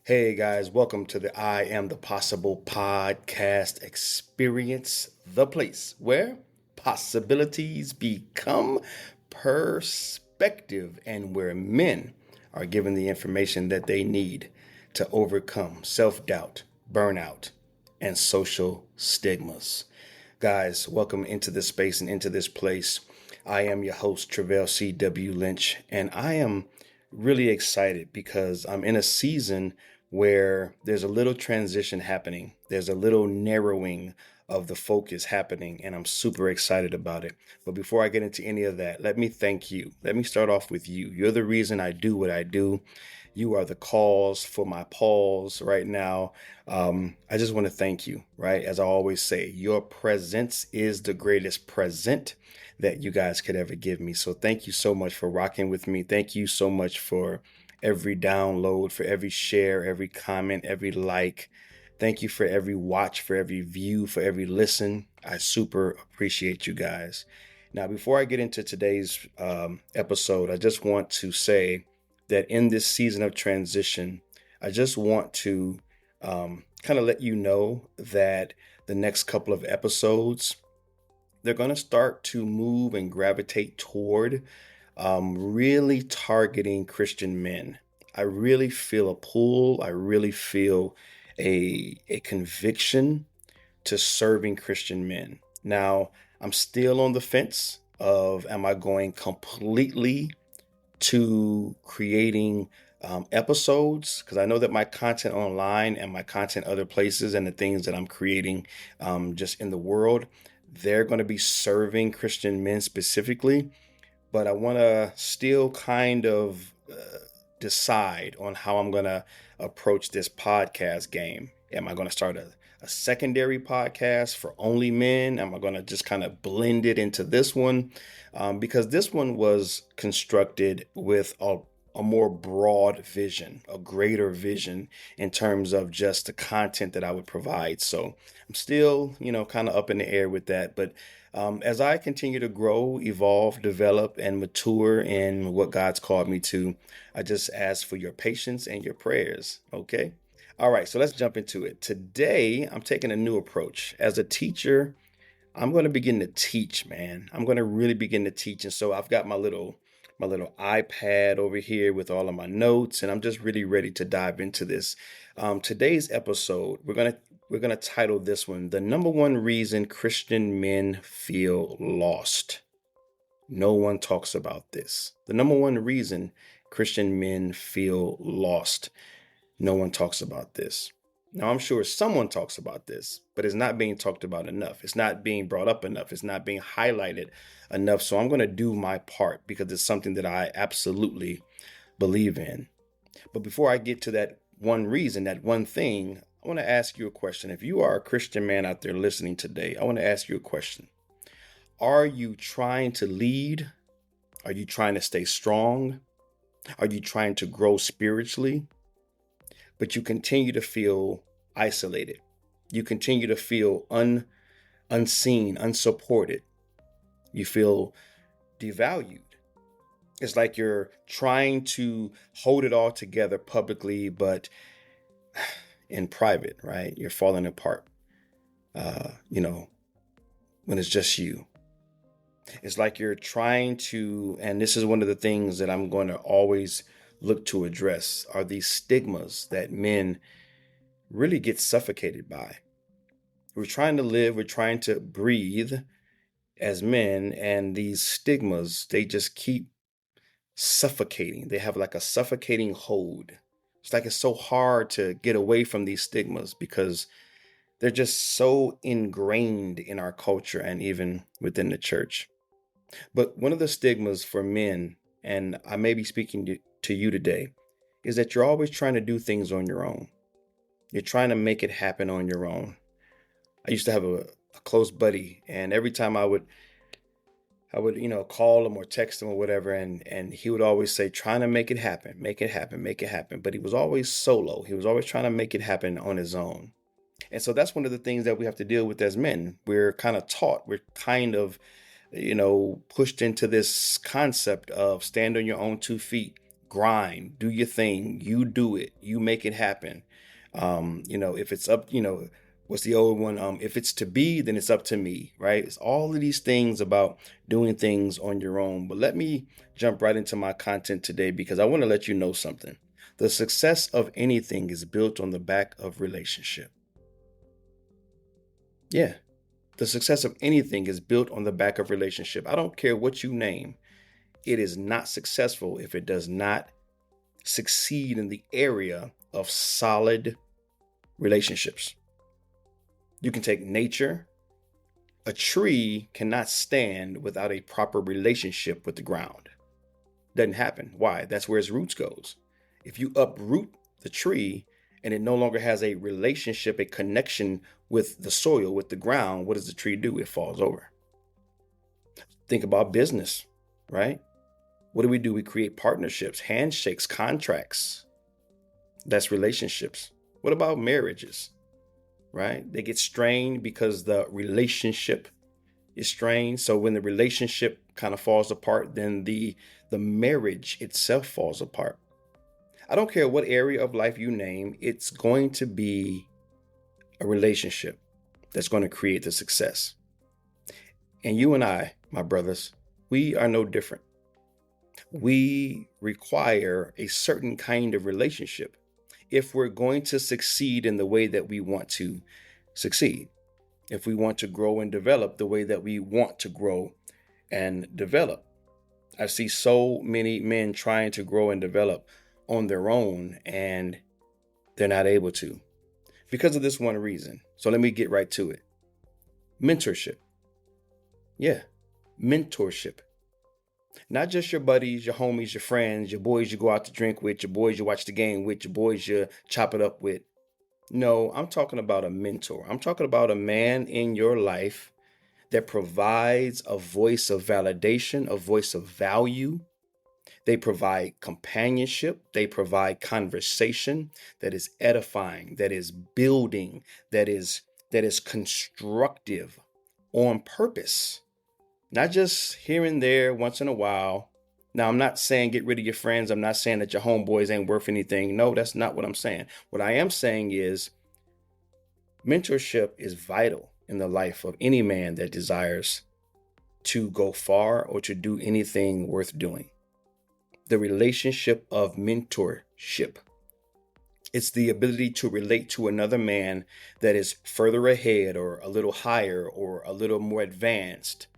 Hey guys, welcome to the I Am the Possible podcast experience, the place where possibilities become perspective and where men are given the information that they need to overcome self doubt, burnout, and social stigmas. Guys, welcome into this space and into this place. I am your host, Treveal C.W. Lynch, and I am really excited because I'm in a season where there's a little transition happening. There's a little narrowing of the focus happening, and I'm super excited about it. But before I get into any of that, let me thank you. Let me start off with you. You're the reason I do what I do. You are the cause for my pause right now. I just want to thank you, right? As I always say, your presence is the greatest present that you guys could ever give me. So thank you so much for rocking with me. Thank you so much for every download, for every share, every comment, every like. Thank you for every watch, for every view, for every listen. I super appreciate you guys. Now, before I get into today's episode, I just want to say that in this season of transition, I just want to kind of let you know that the next couple of episodes, they're going to start to move and gravitate toward really targeting Christian men. I really feel a pull. I really feel a conviction to serving Christian men. Now, I'm still on the fence of am I going completely to creating episodes, because I know that my content online and my content other places and the things that I'm creating just in the world, they're going to be serving Christian men specifically. But I want to still kind of decide on how I'm going to approach this podcast game. Am I going to start a secondary podcast for only men? Am I going to just kind of blend it into this one? Because this one was constructed with a more broad vision, a greater vision in terms of just the content that I would provide. So I'm still, kind of up in the air with that. But as I continue to grow, evolve, develop, and mature in what God's called me to, I just ask for your patience and your prayers. Okay. All right. So let's jump into it. Today, I'm taking a new approach. As a teacher, I'm going to begin to teach, man. I'm going to really begin to teach. And so I've got my little iPad over here with all of my notes, and I'm just really ready to dive into this. Today's episode, we're gonna title this one, "The Number One Reason Christian Men Feel Lost." No one talks about this. The number one reason Christian men feel lost. No one talks about this. Now, I'm sure someone talks about this, but it's not being talked about enough. It's not being brought up enough. It's not being highlighted enough. So I'm going to do my part because it's something that I absolutely believe in. But before I get to that one reason, that one thing, I want to ask you a question. If you are a Christian man out there listening today, I want to ask you a question. Are you trying to lead? Are you trying to stay strong? Are you trying to grow spiritually? But you continue to feel isolated. You continue to feel unseen, unsupported. You feel devalued. It's like you're trying to hold it all together publicly, but in private, right? You're falling apart, when it's just you. It's like you're trying to, and this is one of the things that I'm going to always look to address, are these stigmas that men really get suffocated by. We're trying to live, we're trying to breathe as men, and these stigmas, they just keep suffocating. They have like a suffocating hold. It's like it's so hard to get away from these stigmas because they're just so ingrained in our culture and even within the church. But one of the stigmas for men, and I may be speaking to you today, is that you're always trying to do things on your own. You're trying to make it happen on your own. I used to have a close buddy, and every time I would, call him or text him or whatever, and he would always say, trying to make it happen, make it happen, make it happen. But he was always solo. He was always trying to make it happen on his own. And so that's one of the things that we have to deal with as men. We're kind of taught, we're kind of, pushed into this concept of stand on your own 2 feet, grind, do your thing, you do it, you make it happen. If it's up, what's the old one? If it's to be, then it's up to me, right? It's all of these things about doing things on your own. But let me jump right into my content today because I want to let you know something. The success of anything is built on the back of relationship. Yeah. The success of anything is built on the back of relationship. I don't care what you name. It is not successful if it does not succeed in the area of solid relationships. You can take nature. A tree cannot stand without a proper relationship with the ground. Doesn't happen. Why? That's where its roots goes. If you uproot the tree and it no longer has a relationship, a connection with the soil, with the ground, what does the tree do? It falls over. Think about business, right? What do? We create partnerships, handshakes, contracts. That's relationships. What about marriages, right? They get strained because the relationship is strained. So when the relationship kind of falls apart, then the marriage itself falls apart. I don't care what area of life you name, it's going to be a relationship that's going to create the success. And you and I, my brothers, we are no different. We require a certain kind of relationship if we're going to succeed in the way that we want to succeed. If we want to grow and develop the way that we want to grow and develop. I see so many men trying to grow and develop on their own, and they're not able to because of this one reason. So let me get right to it. Mentorship. Yeah, mentorship. Not just your buddies, your homies, your friends, your boys you go out to drink with, your boys you watch the game with, your boys you chop it up with. No, I'm talking about a mentor. I'm talking about a man in your life that provides a voice of validation, a voice of value. They provide companionship. They provide conversation that is edifying, that is building, that is constructive on purpose. Not just here and there once in a while. Now, I'm not saying get rid of your friends. I'm not saying that your homeboys ain't worth anything. No, that's not what I'm saying. What I am saying is mentorship is vital in the life of any man that desires to go far or to do anything worth doing. The relationship of mentorship. It's the ability to relate to another man that is further ahead or a little higher or a little more advanced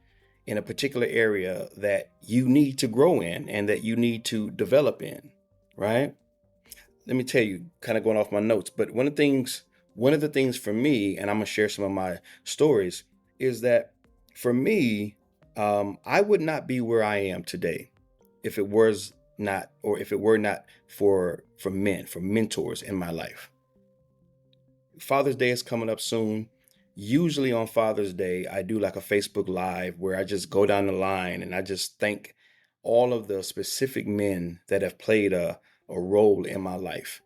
in a particular area that you need to grow in and that you need to develop in, right? Let me tell you, kind of going off my notes, but one of the things for me, and I'm gonna share some of my stories, is that for me, I would not be where I am today if it were not for men, for mentors in my life. Father's Day is coming up soon. Usually on Father's Day, I do like a Facebook Live where I just go down the line and I just thank all of the specific men that have played a role in my life.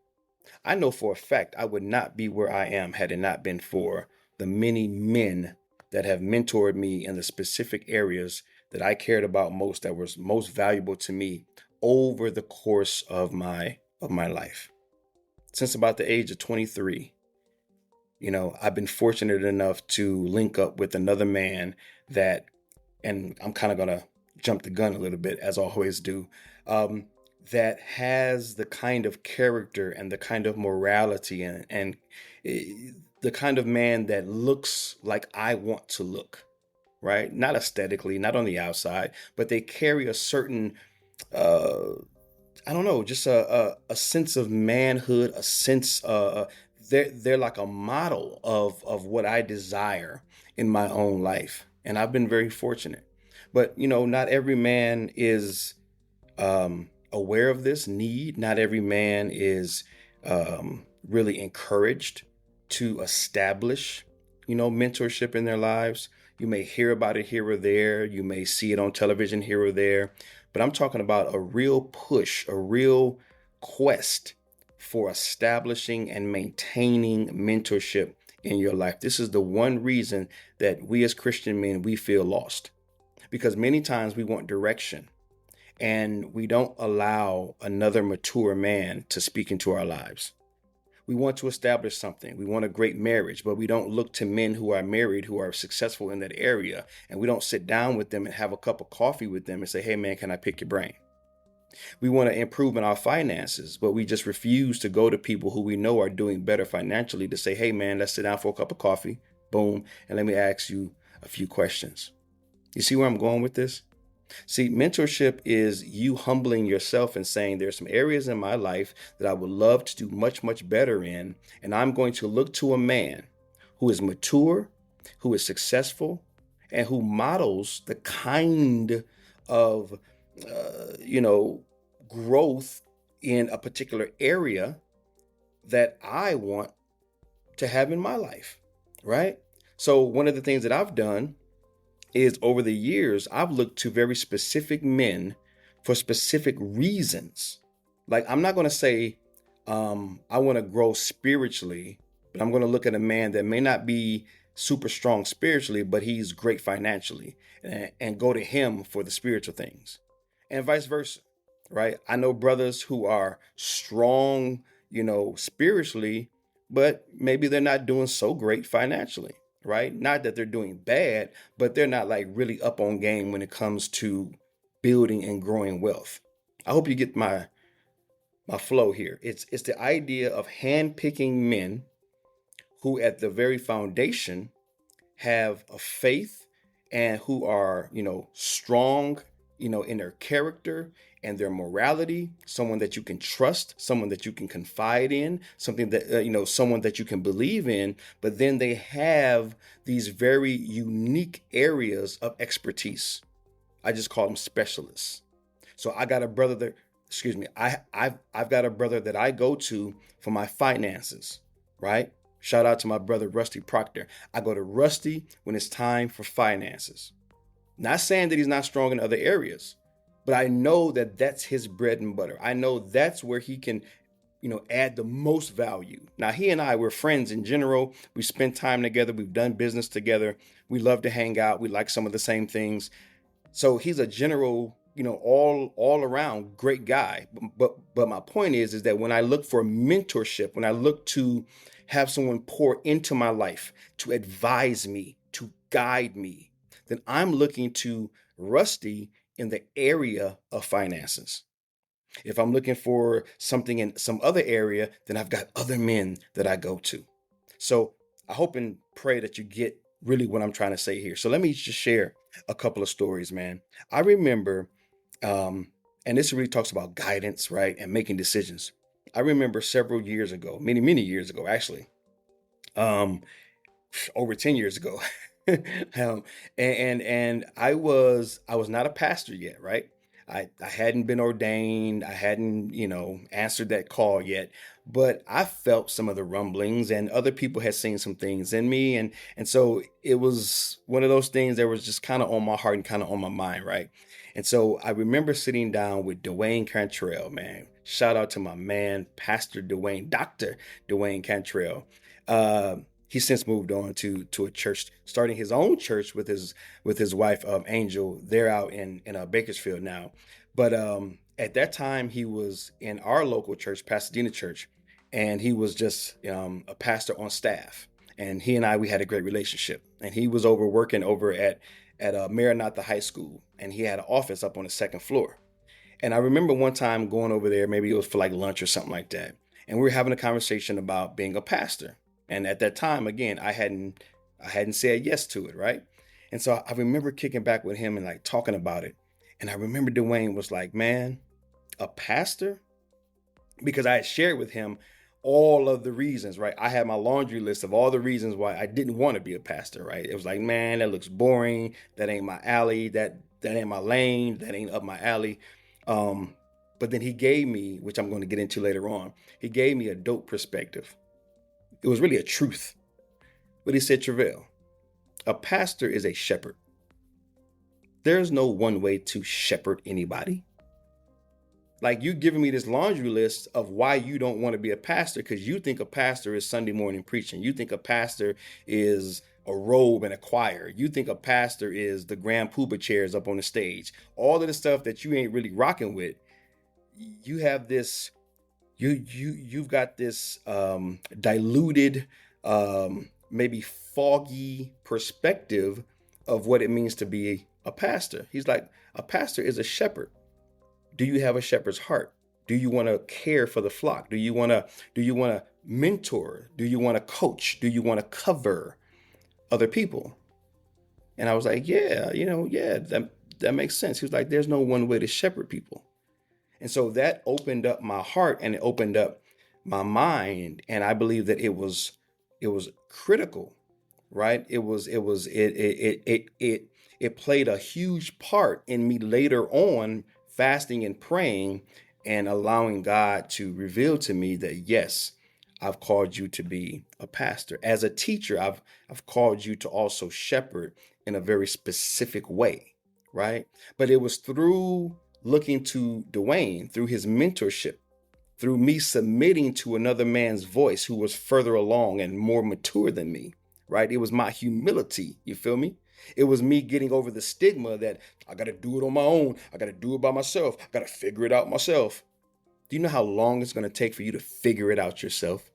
I know for a fact I would not be where I am had it not been for the many men that have mentored me in the specific areas that I cared about most, that was most valuable to me over the course of my life. Since about the age of 23, I've been fortunate enough to link up with another man that, and I'm kind of going to jump the gun a little bit, as I always do, that has the kind of character and the kind of morality and the kind of man that looks like I want to look, right? Not aesthetically, not on the outside, but they carry a certain, I don't know, just a sense of manhood, a sense, they're like a model of what I desire in my own life. And I've been very fortunate. But, not every man is aware of this need. Not every man is really encouraged to establish, mentorship in their lives. You may hear about it here or there. You may see it on television here or there. But I'm talking about a real push, a real quest for establishing and maintaining mentorship in your life. This is the one reason that we as Christian men, we feel lost. Because many times we want direction. and we don't allow another mature man to speak into our lives. We want to establish something. We want a great marriage, but we don't look to men who are married, who are successful in that area. And we don't sit down with them and have a cup of coffee with them and say, hey, man, can I pick your brain? We want to improve in our finances, but we just refuse to go to people who we know are doing better financially to say, hey, man, let's sit down for a cup of coffee. Boom. And let me ask you a few questions. You see where I'm going with this? See, mentorship is you humbling yourself and saying there's some areas in my life that I would love to do much, much better in. And I'm going to look to a man who is mature, who is successful, and who models the kind of, growth in a particular area that I want to have in my life, right? So one of the things that I've done is over the years, I've looked to very specific men for specific reasons. Like, I'm not going to say I want to grow spiritually, but I'm going to look at a man that may not be super strong spiritually, but he's great financially, and go to him for the spiritual things, and vice versa, right? I know brothers who are strong, spiritually, but maybe they're not doing so great financially, right? Not that they're doing bad, but they're not like really up on game when it comes to building and growing wealth. I hope you get my flow here. It's the idea of handpicking men who at the very foundation have a faith and who are, strong, in their character and their morality, someone that you can trust, someone that you can confide in, something that, someone that you can believe in, but then they have these very unique areas of expertise. I just call them specialists. So I got a brother that, excuse me, I've got a brother that I go to for my finances, right? Shout out to my brother, Rusty Proctor. I go to Rusty when it's time for finances. Not saying that he's not strong in other areas, but I know that that's his bread and butter. I know that's where he can, add the most value. Now, he and I, we're friends in general. We spend time together. We've done business together. We love to hang out. We like some of the same things. So he's a general, all around great guy. But my point is that when I look for mentorship, when I look to have someone pour into my life, to advise me, to guide me, then I'm looking to Rusty in the area of finances. If I'm looking for something in some other area, then I've got other men that I go to. So I hope and pray that you get really what I'm trying to say here. So let me just share a couple of stories, man. I remember, and this really talks about guidance, right? And making decisions. I remember several years ago, many, many years ago, actually, over 10 years ago. And I was not a pastor yet, right? I hadn't been ordained. I hadn't, answered that call yet, but I felt some of the rumblings and other people had seen some things in me. And so it was one of those things that was just kind of on my heart and kind of on my mind, right? And so I remember sitting down with Dwayne Cantrell, man. Shout out to my man, Pastor Dwayne, Dr. Dwayne Cantrell. He's since moved on to a church, starting his own church with his wife, Angel. They're out in Bakersfield now, but at that time he was in our local church, Pasadena Church, and he was just a pastor on staff. And he and we had a great relationship. And he was working over at Maranatha High School, and he had an office up on the second floor. And I remember one time going over there, maybe it was for like lunch or something like that, and we were having a conversation about being a pastor. And at that time, again, I hadn't said yes to it, right? And so I remember kicking back with him and like talking about it. And I remember Dwayne was like, man, a pastor? Because I had shared with him all of the reasons, right? I had my laundry list of all the reasons why I didn't want to be a pastor, right? It was like, man, that looks boring. That ain't my alley. That ain't my lane. That ain't up my alley. But then he gave me, which I'm going to get into later on, he gave me a dope perspective. It was really a truth. But he said, Treveal, a pastor is a shepherd. There's no one way to shepherd anybody. Like, you giving me this laundry list of why you don't want to be a pastor because you think a pastor is Sunday morning preaching. You think a pastor is a robe and a choir. You think a pastor is the grand poobah chairs up on the stage. All of the stuff that you ain't really rocking with. You have this, you've got this diluted, maybe foggy perspective of what it means to be a pastor. He's like, a pastor is a shepherd. Do you have a shepherd's heart? Do you want to care for the flock? Do you want to mentor? Do you want to coach? Do you want to cover other people? And I was like, yeah, that makes sense. He was like, there's no one way to shepherd people. And so that opened up my heart and it opened up my mind. And I believe that it was critical, right? It played a huge part in me later on fasting and praying and allowing God to reveal to me that, yes, I've called you to be a pastor. As a teacher, I've called you to also shepherd in a very specific way, right? But it was through looking to Dwayne, through his mentorship, through me submitting to another man's voice who was further along and more mature than me, right? It was my humility, you feel me? It was me getting over the stigma that I got to do it on my own. I got to do it by myself. I got to figure it out myself. Do you know how long it's going to take for you to figure it out yourself?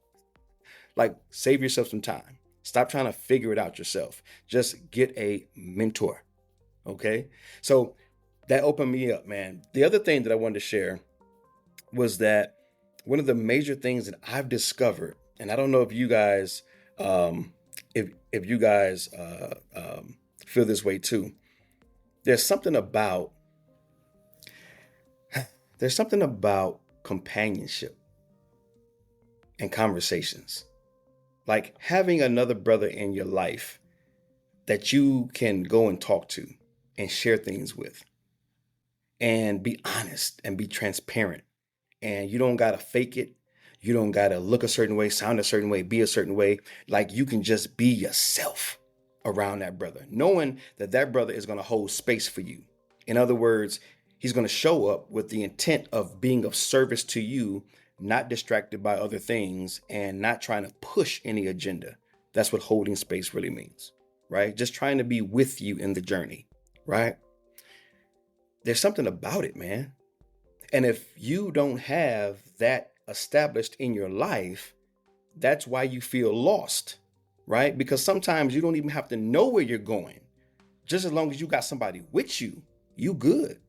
Like, save yourself some time. Stop trying to figure it out yourself. Just get a mentor. Okay? So that opened me up, man. The other thing that I wanted to share was that one of the major things that I've discovered, and I don't know if you guys, if you guys feel this way too. There's something about companionship and conversations, like having another brother in your life that you can go and talk to and share things with and be honest and be transparent. And you don't got to fake it. You don't got to look a certain way, sound a certain way, be a certain way. Like, you can just be yourself around that brother, knowing that that brother is going to hold space for you. In other words, he's going to show up with the intent of being of service to you, not distracted by other things and not trying to push any agenda. That's what holding space really means, right? Just trying to be with you in the journey, right? There's something about it, man. And if you don't have that established in your life, that's why you feel lost, right? Because sometimes you don't even have to know where you're going. Just as long as you got somebody with you, you good.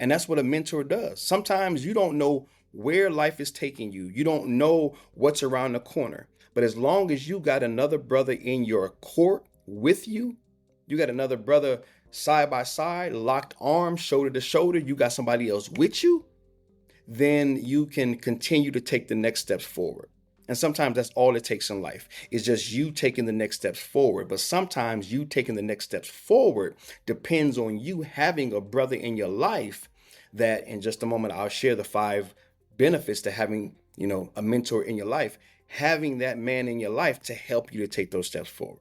And that's what a mentor does. Sometimes you don't know where life is taking you. You don't know what's around the corner. But as long as you got another brother in your court with you, you got another brother side by side, locked arms, shoulder to shoulder, you got somebody else with you, then you can continue to take the next steps forward. And sometimes that's all it takes in life, is just you taking the next steps forward. But sometimes you taking the next steps forward depends on you having a brother in your life that, in just a moment, I'll share the 5 benefits to having, a mentor in your life, having that man in your life to help you to take those steps forward.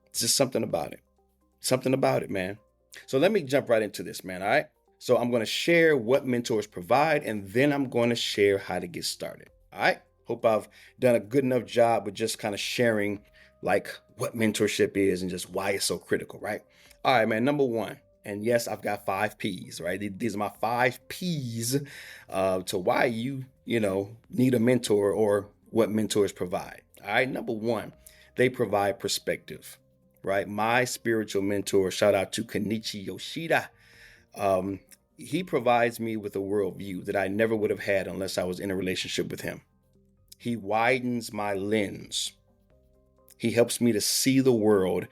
It's just something about it, man. So let me jump right into this, man. All right. So I'm going to share what mentors provide, and then I'm going to share how to get started. All right. Hope I've done a good enough job with just kind of sharing like what mentorship is and just why it's so critical, right? All right, man. Number 1. And yes, I've got 5 P's, right? These are my 5 P's to why you need a mentor or what mentors provide. All right. Number 1, they provide perspective, right? My spiritual mentor, shout out to Kenichi Yoshida. He provides me with a worldview that I never would have had unless I was in a relationship with him. He widens my lens. He helps me to see the world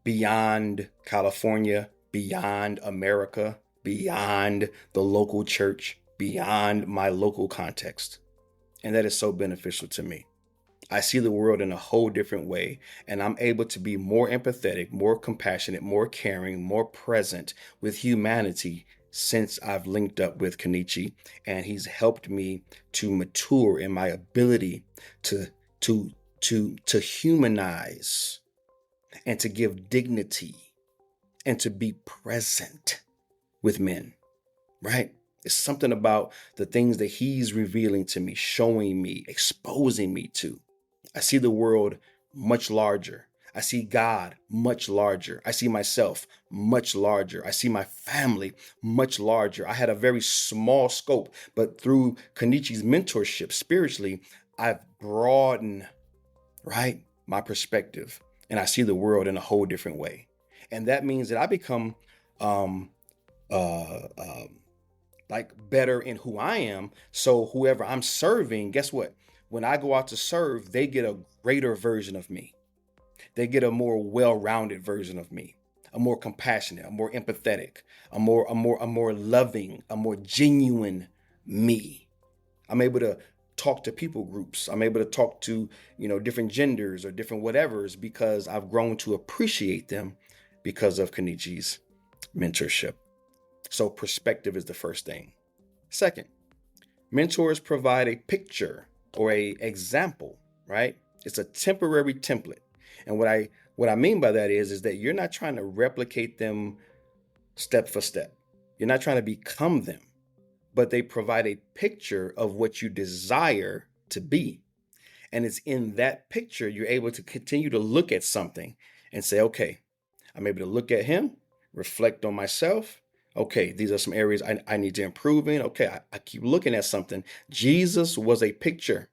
beyond California, beyond America, beyond the local church, beyond my local context. And that is so beneficial to me. I see the world in a whole different way, and I'm able to be more empathetic, more compassionate, more caring, more present with humanity since I've linked up with Kenichi, and he's helped me to mature in my ability to humanize and to give dignity and to be present with men, right? It's something about the things that he's revealing to me, showing me, exposing me to. I see the world much larger. I see God much larger. I see myself much larger. I see my family much larger. I had a very small scope, but through Kenichi's mentorship spiritually, I've broadened, right, my perspective, and I see the world in a whole different way. And that means that I become um, uh, um, like better in who I am. So whoever I'm serving, guess what? When I go out to serve, they get a greater version of me. They get a more well-rounded version of me, a more compassionate, a more empathetic, a more loving, a more genuine me. I'm able to talk to people groups. I'm able to talk to, different genders or different whatevers because I've grown to appreciate them because of Kenichi's mentorship. So perspective is the first thing. Second, mentors provide a picture or a example, right? It's a temporary template. And what I mean by that is that you're not trying to replicate them step for step. You're not trying to become them, but they provide a picture of what you desire to be. And it's in that picture you're able to continue to look at something and say, okay, I'm able to look at him, reflect on myself. Okay, these are some areas I need to improve in. Okay, I keep looking at something. Jesus was a picture.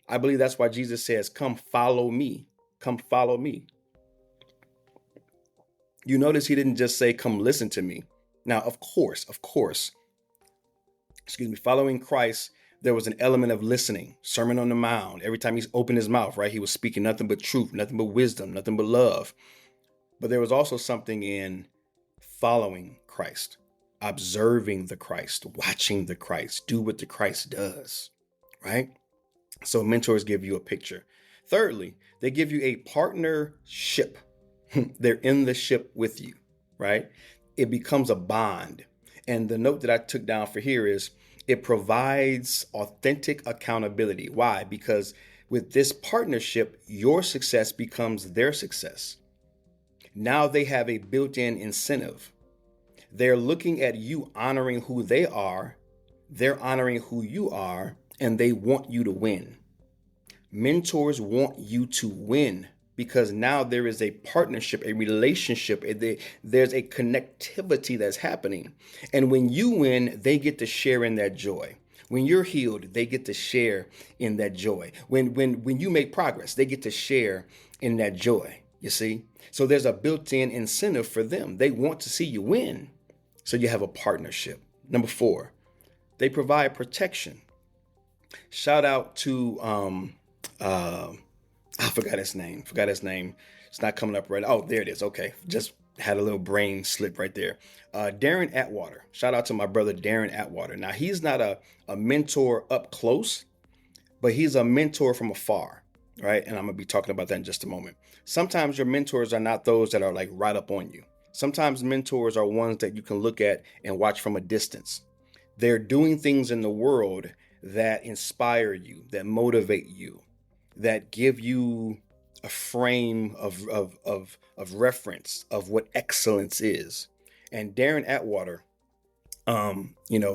I believe that's why Jesus says, come follow me. Come follow me. You notice he didn't just say, come listen to me. Now, of course, following Christ, there was an element of listening. Sermon on the Mount. Every time he opened his mouth, right, he was speaking nothing but truth, nothing but wisdom, nothing but love. But there was also something in following Christ, observing the Christ, watching the Christ, do what the Christ does, right? So mentors give you a picture. Thirdly, they give you a partnership. They're in the ship with you, right? It becomes a bond. And the note that I took down for here is it provides authentic accountability. Why? Because with this partnership, your success becomes their success. Now they have a built-in incentive. They're looking at you honoring who they are, they're honoring who you are, and they want you to win. Mentors want you to win because now there is a partnership, a relationship, there's a connectivity that's happening. And when you win, they get to share in that joy. When you're healed, they get to share in that joy. When you make progress, they get to share in that joy, you see? So there's a built-in incentive for them. They want to see you win. So you have a partnership. Number 4, they provide protection. Shout out to I forgot his name. It's not coming up right. Oh, there it is. Okay. Just had a little brain slip right there. Darren Atwater. Shout out to my brother, Darren Atwater. Now, he's not a mentor up close, but he's a mentor from afar, right? And I'm going to be talking about that in just a moment. Sometimes your mentors are not those that are like right up on you. Sometimes mentors are ones that you can look at and watch from a distance. They're doing things in the world that inspire you, that motivate you, that give you a frame of reference of what excellence is. And Darren Atwater,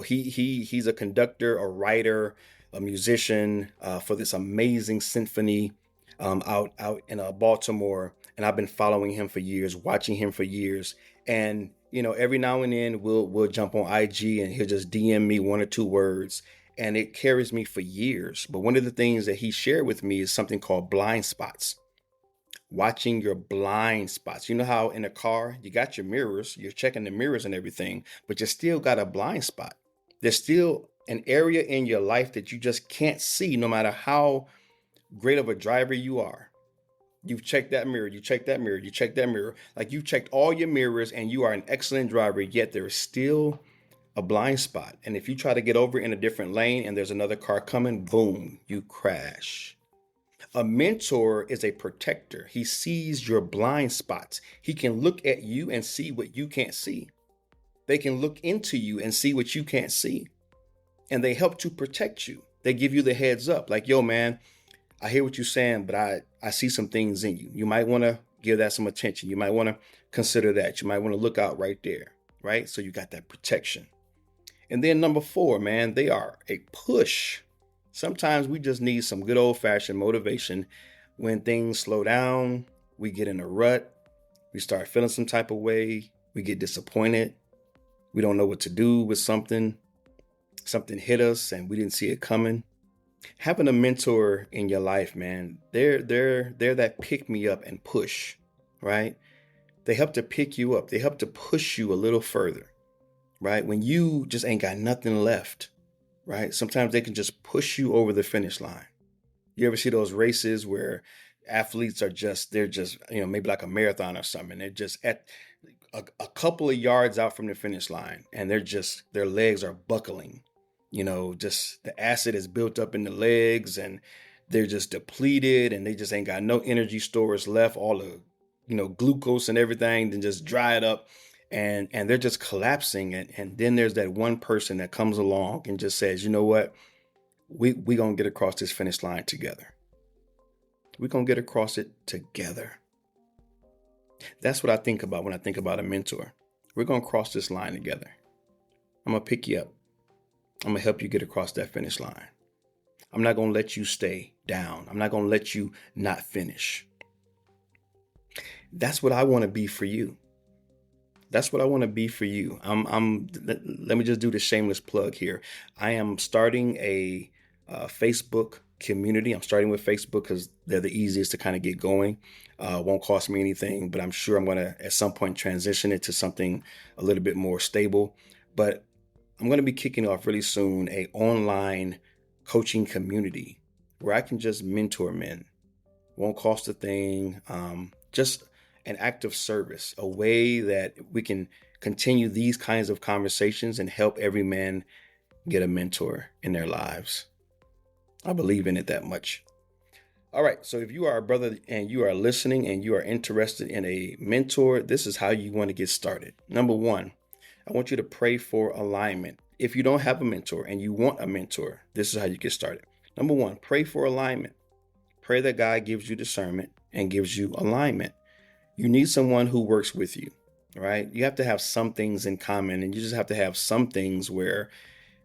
he's a conductor, a writer, a musician for this amazing symphony out in Baltimore. And I've been following him for years, watching him for years. And every now and then we'll jump on IG and he'll just DM me 1 or 2 words. And it carries me for years. But one of the things that he shared with me is something called blind spots. Watching your blind spots. You know how in a car, you got your mirrors, you're checking the mirrors and everything, but you still got a blind spot. There's still an area in your life that you just can't see no matter how great of a driver you are. You've checked that mirror, you checked that mirror, you checked that mirror. Like you've checked all your mirrors and you are an excellent driver, yet there is still a blind spot. And if you try to get over in a different lane and there's another car coming, boom, you crash. A mentor is a protector. He sees your blind spots. He can look at you and see what you can't see. They can look into you and see what you can't see. And they help to protect you. They give you the heads up like, yo, man, I hear what you're saying, but I see some things in you. You might want to give that some attention. You might want to consider that. You might want to look out right there, right? So you got that protection. And then number 4, man, they are a push. Sometimes we just need some good old fashioned motivation when things slow down, we get in a rut, we start feeling some type of way, we get disappointed, we don't know what to do with something hit us and we didn't see it coming. Having a mentor in your life, man, they're that pick me up and push, right? They help to pick you up. They help to push you a little further, right? When you just ain't got nothing left, right? Sometimes they can just push you over the finish line. You ever see those races where athletes they're just, maybe like a marathon or something. They're just at a couple of yards out from the finish line and their legs are buckling. Just the acid is built up in the legs and they're just depleted and they just ain't got no energy stores left. All the, glucose and everything then just dried up and they're just collapsing. And then there's that one person that comes along and just says, you know what? We gonna get across this finish line together. We're gonna get across it together. That's what I think about when I think about a mentor. We're gonna cross this line together. I'm gonna pick you up. I'm gonna help you get across that finish line. I'm not gonna let you stay down. I'm not gonna let you not finish. That's what I want to be for you. That's what I want to be for you. Let me just do the shameless plug here. I am starting a Facebook community. I'm starting with Facebook because they're the easiest to kind of get going. Won't cost me anything, but I'm sure I'm going to at some point transition it to something a little bit more stable. But I'm going to be kicking off really soon a online coaching community where I can just mentor men. Won't cost a thing. Just an act of service, a way that we can continue these kinds of conversations and help every man get a mentor in their lives. I believe in it that much. All right. So if you are a brother and you are listening and you are interested in a mentor, this is how you want to get started. Number one, I want you to pray for alignment. If you don't have a mentor and you want a mentor, this is how you get started. Number one, pray for alignment. Pray that God gives you discernment and gives you alignment. You need someone who works with you, right? You have to have some things in common and you just have to have some things where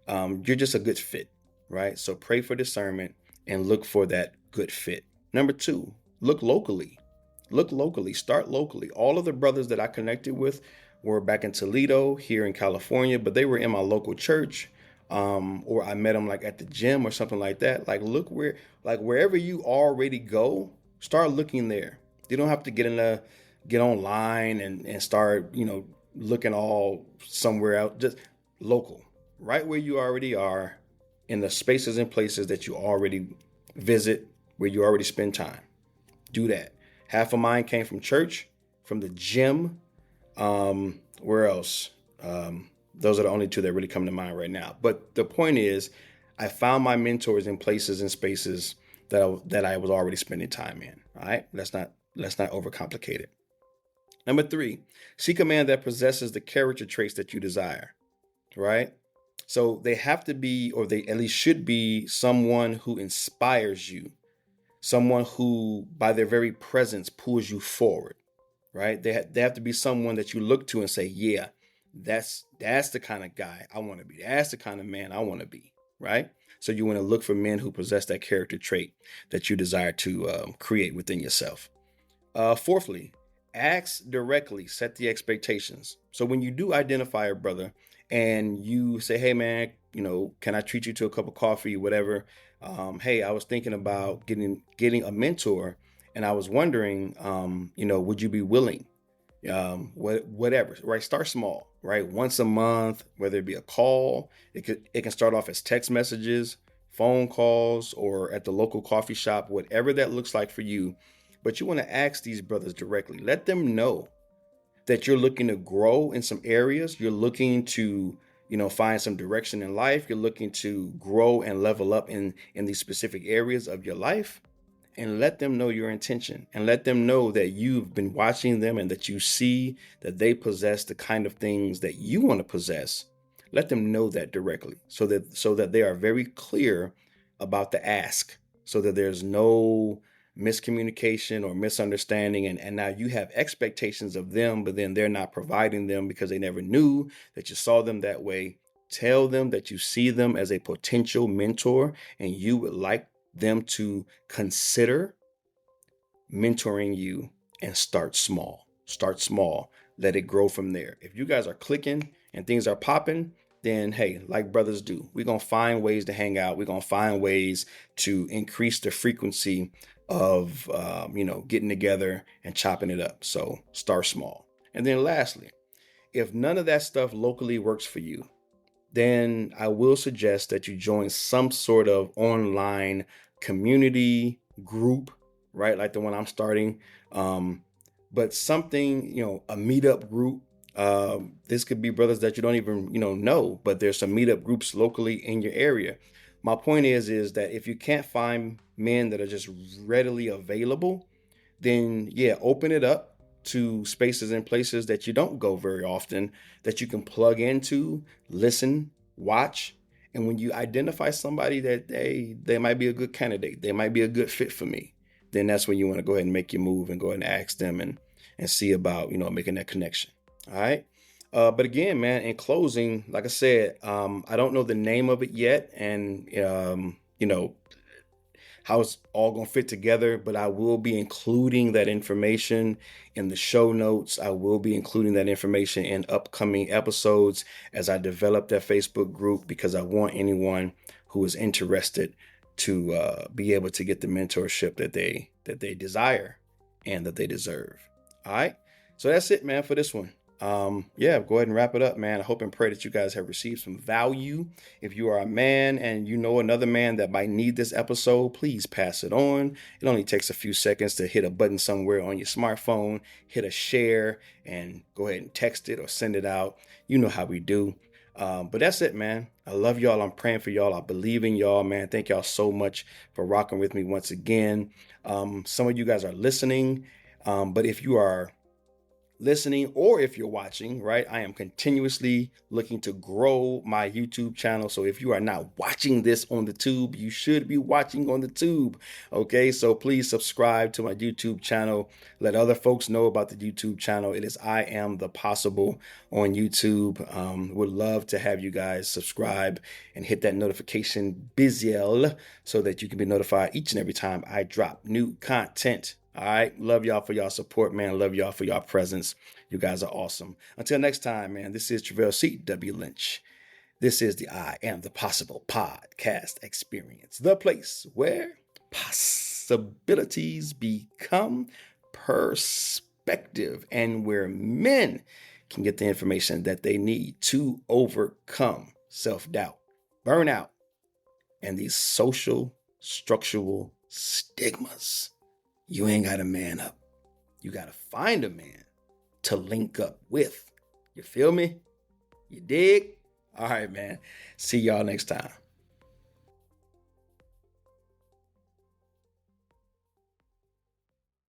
you're just a good fit, right? So pray for discernment and look for that good fit. Number two, look locally. Start locally. All of the brothers that I connected with were back in Toledo here in California, but they were in my local church or I met them like at the gym or something like that. Like wherever you already go, start looking there. You don't have to get online and start, looking all somewhere else. Just local, right where you already are, in the spaces and places that you already visit, where you already spend time. Do that. Half of mine came from church, from the gym. Where else? Those are the only two that really come to mind right now. But the point is, I found my mentors in places and spaces that I was already spending time in. All right, let's not overcomplicate it. Number three, seek a man that possesses the character traits that you desire. Right? So they have to be, or they at least should be, someone who inspires you, someone who, by their very presence, pulls you forward. Right? They have to be someone that you look to and say, yeah, that's the kind of guy I want to be. That's the kind of man I want to be. Right? So you want to look for men who possess that character trait that you desire to create within yourself. Fourthly, ask directly, set the expectations. So when you do identify a brother and you say, hey man, can I treat you to a cup of coffee, whatever? Hey, I was thinking about getting a mentor and I was wondering, would you be willing? Whatever, right? Start small, right? Once a month, whether it be a call, it can start off as text messages, phone calls, or at the local coffee shop, whatever that looks like for you. But you want to ask these brothers directly. Let them know that you're looking to grow in some areas. You're looking to, find some direction in life. You're looking to grow and level up in these specific areas of your life. And let them know your intention and let them know that you've been watching them and that you see that they possess the kind of things that you want to possess. Let them know that directly so that they are very clear about the ask, so that there's no miscommunication or misunderstanding. And now you have expectations of them, but then they're not providing them because they never knew that you saw them that way. Tell them that you see them as a potential mentor and you would like them to consider mentoring you and start small. Start small. Let it grow from there. If you guys are clicking and things are popping, then hey, like brothers do, we're going to find ways to hang out. We're going to find ways to increase the frequency of, getting together and chopping it up. So start small. And then lastly, if none of that stuff locally works for you, then I will suggest that you join some sort of online community group, right? Like the one I'm starting. But something, a meetup group. This could be brothers that you don't even, know, but there's some meetup groups locally in your area. My point is that if you can't find men that are just readily available, then yeah, open it up to spaces and places that you don't go very often, that you can plug into, listen, watch. And when you identify somebody that they might be a good candidate, they might be a good fit for me, then that's when you want to go ahead and make your move and go ahead and ask them and see about, making that connection. All right. But again, man, in closing, like I said, I don't know the name of it yet. And, how it's all going to fit together, but I will be including that information in the show notes. I will be including that information in upcoming episodes as I develop that Facebook group, because I want anyone who is interested to be able to get the mentorship that they desire and that they deserve. All right. So that's it, man, for this one. Go ahead and wrap it up, man. I hope and pray that you guys have received some value. If you are a man and you know another man that might need this episode, please pass it on. It only takes a few seconds to hit a button somewhere on your smartphone, hit a share, and go ahead and text it or send it out. You know how we do. But that's it, man. I love y'all. I'm praying for y'all. I believe in y'all, man. Thank y'all so much for rocking with me once again. Some of you guys are listening, but if you are listening or if you're watching, right, I am continuously looking to grow my YouTube channel. So if you are not watching this on the tube, you should be watching on the tube. Okay, so please subscribe to my YouTube channel. Let other folks know about the YouTube channel. It is I Am the Possible on YouTube. Would love to have you guys subscribe and hit that notification bell so that you can be notified each and every time I drop new content. All right. Love y'all for y'all support, man. Love y'all for y'all presence. You guys are awesome. Until next time, man, this is Treveal C.W. Lynch. This is the I Am the Possible podcast experience, the place where possibilities become perspective and where men can get the information that they need to overcome self-doubt, burnout, and these social structural stigmas. You ain't got to man up. You got to find a man to link up with. You feel me? You dig? All right, man. See y'all next time.